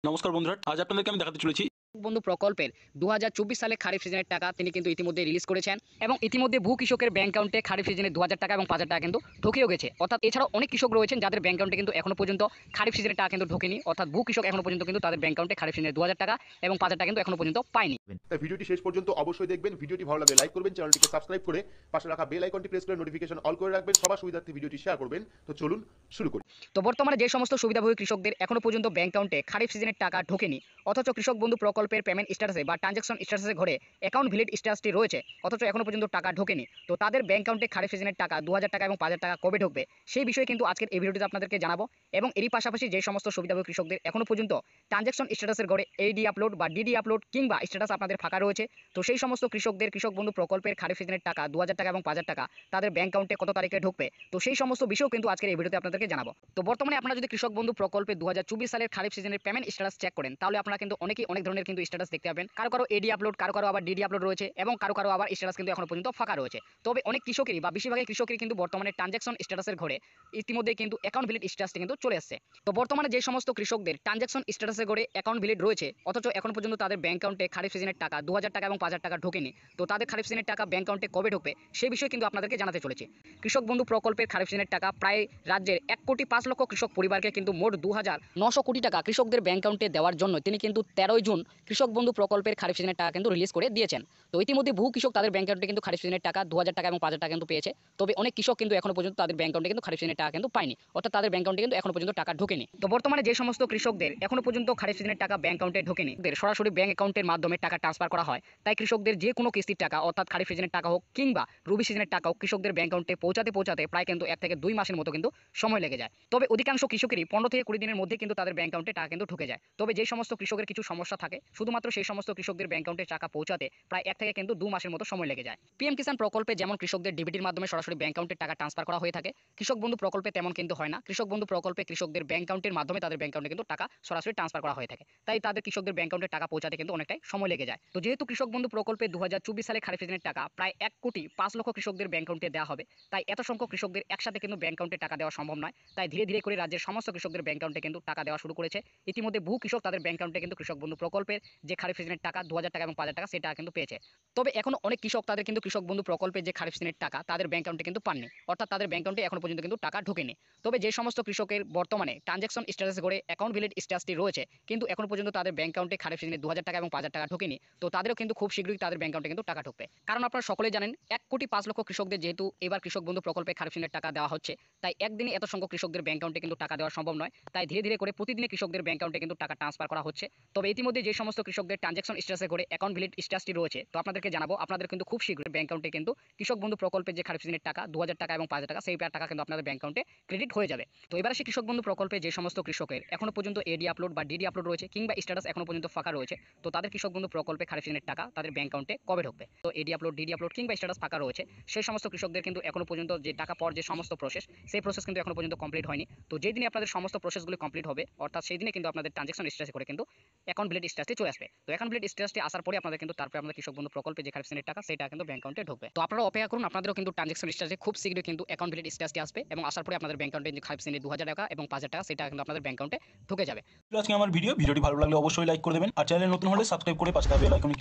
নমস্কার বন্ধুরা, আজ আপনাদেরকে আমি দেখাতে চলেছি বন্ধু প্রকল্পের 2024 সালে খারিফ সিজনের টাকা তিনি কিন্তু ইতিমধ্যে রিলিজ করেছেন এবং ইতিমধ্যে ভূ কৃষকের ব্যাংক অ্যাকাউন্টে খারিফ সিজনে 2000 টাকা এবং 5000 টাকা কিন্তু ঢুকেও গেছে। অর্থাৎ এছাড়াও অনেক কৃষক রয়েছেন যাদের ব্যাংক অ্যাকাউন্টে কিন্তু এখনো পর্যন্ত খারিফ সিজনের টাকা কিন্তু ঢোকেনি। অর্থাৎ ভূ কৃষক এখনো পর্যন্ত কিন্তু তাদের ব্যাংক অ্যাকাউন্টে খারিফ সিজনে 2000 টাকা এবং 5000 টাকা কিন্তু এখনো পর্যন্ত পায়নি। তাই ভিডিওটি শেষ পর্যন্ত অবশ্যই দেখবেন। ভিডিওটি ভালো লাগলে লাইক করবেন, চ্যানেলটিকে সাবস্ক্রাইব করে পাশে রাখা বেল আইকনটি প্রেস করে নোটিফিকেশন অল করে রাখবেন। সবার সুবিধার্থে ভিডিওটি শেয়ার করবেন। তো চলুন শুরু করি। তো বর্তমানে যে সমস্ত সুবিধাভোগী কৃষকদের এখনো পর্যন্ত ব্যাংক অ্যাকাউন্টে খারিফ সিজনের টাকা ঢোকেনি, অথচ কৃষক বন্ধু প্রকল্পের পেমেন্ট স্ট্যাটাসে বা ট্রানজাকশন স্ট্যাটাসে ঘরে অ্যাকাউন্ট ভ্যালিড স্ট্যাটাসটি রয়েছে, অথচ এখনো পর্যন্ত টাকা ঢোকেনি। তো তাদের ব্যাংক অ্যাকাউন্টে খারিফ সিজনের টাকা 2000 টাকা এবং 5000 টাকা কবে ঢুকবে সেই বিষয়ে কিন্তু আজকের এই ভিডিওটিতে আপনাদেরকে জানাবো। এবং এরই পাশাপাশি যে সমস্ত সুবিধাভোগী কৃষকদের এখনো পর্যন্ত ট্রানজাকশন স্ট্যাটাসের ঘরে এডি আপলোড বা ডিডি আপলোড কিংবা স্ট্যাটাস আপনাদের ফাঁকা রয়েছে, তো সেই সমস্ত কৃষকদের কৃষক বন্ধু প্রকল্পের খারিফ সিজনের টাকা 2000 টাকা এবং 5000 টাকা তাদের ব্যাংক অ্যাকাউন্টে কত তারিখে ঢুকবে, তো সেই সমস্ত বিষয়ও কিন্তু আজকের এই ভিডিওতে আপনাদেরকে জানাবো। তো বর্তমানে আপনারা যদি কৃষক বন্ধু প্রকল্পে 2024 সালের খারিফ সিজনের পেমেন্ট স্ট্যাটাস চেক করেন, তাহলে আপনারা কিন্তু অনেক ধরনের কিন্তু স্ট্যাটাস দেখতে পাবেন। কারো কারো এডি আপলোড, কারো কারো আবার ডিডি আপলোড রয়েছে এবং কারো কারো আবার স্ট্যাটাস কিন্তু এখনো পর্যন্ত ফাঁকা রয়েছে। তবে অনেক কৃষকেরই বা বেশিরভাগই কৃষকেরই কিন্তু বর্তমানে ট্রানজাকশন স্ট্যাটাসের ঘরে ইতিমধ্যে কিন্তু অ্যাকাউন্ট ভ্যালিড স্ট্যাটাসটি কিন্তু চলে আসছে। তো বর্তমানে যে সমস্ত কৃষকদের ট্রানজাকশন স্ট্যাটাসের ঘরে অ্যাকাউন্ট ভ্যালিড রয়েছে, অথচ এখন পর্যন্ত তাদের ব্যাংক অ্যাকাউন্টে খারিফ সিজনের টাকা 2000 টাকা এবং 5000 টাকা ঢোকেনি, তো তাদের খারিফ সিজনের টাকা ব্যাংক অ্যাকাউন্টে কবে ঢুকবে সেই বিষয়ে কিন্তু আপনাদেরকে জানাতে চলেছি। কৃষক বন্ধু প্রকল্পের খারিফ সিজনের টাকা প্রায় রাজ্যের 1,05,00,000 কৃষক পরিবারকে কিন্তু মোট 2,900 কোটি টাকা কৃষকদের ব্যাংক অ্যাকাউন্টে দেওয়ার জন্য তিনি কিন্তু 13 জুন কৃষক বন্ধু প্রকল্পের খারিফ সিজনের টাকা কিন্তু রিলিজ করে দিয়েছেন। তো ইতিমধ্যে বহু কৃষক তাদের ব্যাংক অ্যাকাউন্টে কিন্তু খারিফ সিজনের টাকা 2000 টাকা এবং 5000 টাকা কিন্তু পেয়েছে। তবে অনেক কৃষক কিন্তু এখনো পর্যন্ত তাদের ব্যাংক অ্যাকাউন্টে কিন্তু খারিফ সিজনের টাকা কিন্তু পায়নি, অর্থাৎ তাদের ব্যাংক অ্যাকাউন্টে কিন্তু এখনো পর্যন্ত টাকা ঢোকেনি। তো বর্তমানে যে সমস্ত কৃষকদের এখনো পর্যন্ত খারিফ সিজনের টাকা ব্যাংক অ্যাকাউন্টে ঢোকেনি, সরাসরি ব্যাংক অ্যাকাউন্টের মাধ্যমে টাকা ট্রান্সফার করা হয়, তাই কৃষকদের যে কোনো কিস্তির টাকা অর্থাৎ খারিফ সিজনের টাকা হোক কিংবা রবি সিজনের টাকা হোক কৃষকদের ব্যাংক অ্যাকাউন্টে পৌঁছাতে প্রায় কিন্তু 1 থেকে 2 মাসের মতো কিন্তু সময় লেগে যায়। তবে অধিকাংশ কৃষকেরই 15 থেকে 20 দিনের মধ্যে কিন্তু তাদের ব্যাংক অ্যাকাউন্টে টাকা কিন্তু ঢুকে যায়। তবে যে সমস্ত কৃষকের কিছু সমস্যা থাকে, শুধুমাত্র সেই সমস্ত কৃষকদের ব্যাংক অ্যাকাউন্টে টাকা পৌঁছাতে প্রায় 1 থেকে কিন্তু 2 মাসের মতো সময় লেগে যায়। পিএম কিষাণ প্রকল্পে যেমন কৃষকদের ডিবিটির মাধ্যমে সরাসরি ব্যাংক অ্যাকাউন্টে টাকা ট্রান্সফার করা হয়ে থাকে, কৃষক বন্ধু প্রকল্পে তেমন কিন্তু হয় না। কৃষক বন্ধু প্রকল্পে কৃষকদের ব্যাংক অ্যাকাউন্টের মাধ্যমে তাদের ব্যাংক অ্যাকাউন্টে কিন্তু টাকা সরাসরি ট্রান্সফার করা হয়ে থাকে, তাই তাদের কৃষকদের ব্যাংক অ্যাকাউন্টে টাকা পৌঁছাতে কিন্তু অনেকটাই সময় লেগে যায়। তো যেহেতু কৃষক বন্ধু প্রকল্পে 2024 সালে খারিফ সিজনের টাকা প্রায় 1,05,00,000 কৃষকদের ব্যাংক অ্যাকাউন্টে দেওয়া হবে, তাই এত সংখ্যক কৃষকদের একসাথে কিন্তু ব্যাংক অ্যাকাউন্টে টাকা দেওয়া সম্ভব নয়। তাই ধীরে ধীরে করে রাজ্যের সমস্ত কৃষকদের ব্যাংক অ্যাকাউন্টে কিন্তু টাকা দেওয়া শুরু করেছে। ইতিমধ্যে বহু কৃষক তাদের ব্যাংক অ্যাকাউন্টে কিন্তু কৃষক বন্ধু প্রকল্পের যে খারিফ সিজনের টাকা 2000 টাকা এবং 5000 টাকা সেটা কিন্তু পেয়েছে। তবে এখনো অনেক কৃষক তাদের কিন্তু কৃষক বন্ধু প্রকল্পের যে খারিফ সিজনের টাকা তাদের ব্যাংক অ্যাকাউন্টে কিন্তু পাননি, অর্থাৎ তাদের ব্যাংক অ্যাকাউন্টে এখনো পর্যন্ত কিন্তু টাকা ঢোকেনি। তবে যে সমস্ত কৃষকের বর্তমানে ট্রানজাকশন স্ট্যাটাস করে অ্যাকাউন্ট ভ্যালিড স্ট্যাটাসটি রয়েছে কিন্তু এখনো পর্যন্ত তাদের ব্যাংক অ্যাকাউন্টে খারিফ সিজনে 2000 টাকা এবং 5000 টাকা ঢোকেনি, তো তাদেরও কিন্তু খুব শীঘ্রই তাদের ব্যাংক অ্যাকাউন্টে কিন্তু টাকা ঢুকবে। কারণ আপনারা সকলেই জানেন 1,05,00,000 কৃষকদের যেহেতু এবার কৃষক বন্ধু প্রকল্পে খারিফ সিজনের টাকা দেওয়া হচ্ছে, তাই একদিনে এত সংখ্যক কৃষকদের ব্যাংক অ্যাকাউন্টে কিন্তু টাকা দেওয়া সম্ভব নয়। তাই ধীরে ধীরে করে প্রতিদিনে কৃষকদের ব্যাংক অ্যাকাউন্টে কিন্তু টাকা ট্রান্সফার করা হচ্ছে। তবে ইতিমধ্যে যে সমস্ত কৃষকদের ট্রানজাকশন স্ট্যাটাসে করে অ্যাকাউন্ট ভ্যালিড স্ট্যাটাসটি রয়েছে, তো আপনাদেরকে জানাবো আপনাদের কিন্তু খুব শীঘ্রই ব্যাংক অ্যাকাউন্টে কিন্তু কৃষক বন্ধু প্রকল্পের যে খারিফ সিজনের টাকা 2000 টাকা এবং 5000 টাকা সেই টাকা কিন্তু আপনাদের ব্যাংক অ্যাকাউন্টে ক্রেডিট হয়ে যাবে। তো এবার আসি কৃষক বন্ধু প্রকল্পে যে সমস্ত কৃষকের এখনো পর্যন্ত এডি আপলোড বা ডিডি আপলোড রয়েছে কিংবা স্ট্যাটাস এখনো পর্যন্ত ফাঁকা রয়েছে, তো তাদের কৃষক বন্ধু প্রকল্পে খারিফ সিজনের টাকা তাদের ব্যাংক অ্যাকাউন্টে কবে ঢুকবে। তো এডি আপলোড, ডিডি আপলোড কিংবা স্ট্যাটাস ফাঁকা রয়েছে সেই সমস্ত কৃষকদের কিন্তু এখনো পর্যন্ত যে টাকা পাওয়ার যে সমস্ত প্রসেস, সেই প্রসেস কিন্তু এখনো পর্যন্ত কমপ্লিট হয়নি। তো যেই দিনে আপনাদের সমস্ত প্রসেসগুলো কমপ্লিট হবে, অর্থাৎ সেই দিনে কিন্তু আপনাদের ট্রানজাকশন স্ট্যাটাস করে কিন্তু অ্যাকাউন্ট ভ্যালিড স্ট্যাটাসটি চলে আসবে। তো অ্যাকাউন্ট ভ্যালিড স্ট্যাটাসটি আসার পরে আপনাদের কিন্তু তারপরে আপনাদের কৃষক বন্ধু প্রকল্পে যে খারিফ সিজনের টাকা সেটা কিন্তু ব্যাংক অ্যাকাউন্টে ঢুকবে। তো আপনারা অপেক্ষা করুন, আপনাদেরও কিন্তু ট্রানজাকশন স্ট্যাটাসে খুব শীঘ্রই কিন্তু অ্যাকাউন্ট ভ্যালিড স্ট্যাটাসটি আসবে এবং আসার পরে আপনাদের ব্যাংক অ্যাকাউন্টে যে খারিফ সিজনে 2000 টাকা এবং 5000 টাকা সেটা কিন্তু আপনাদের ব্যাংক অ্যাকাউন্টে ঢুকে যাবে। আজকে আমার ভিডিওটি ভালো লাগলে অবশ্যই লাইক করে দেবেন, আর চ্যানেলে নতুন হলে সাবস্ক্রাইব করে পাশে থাকা বেল আইকনে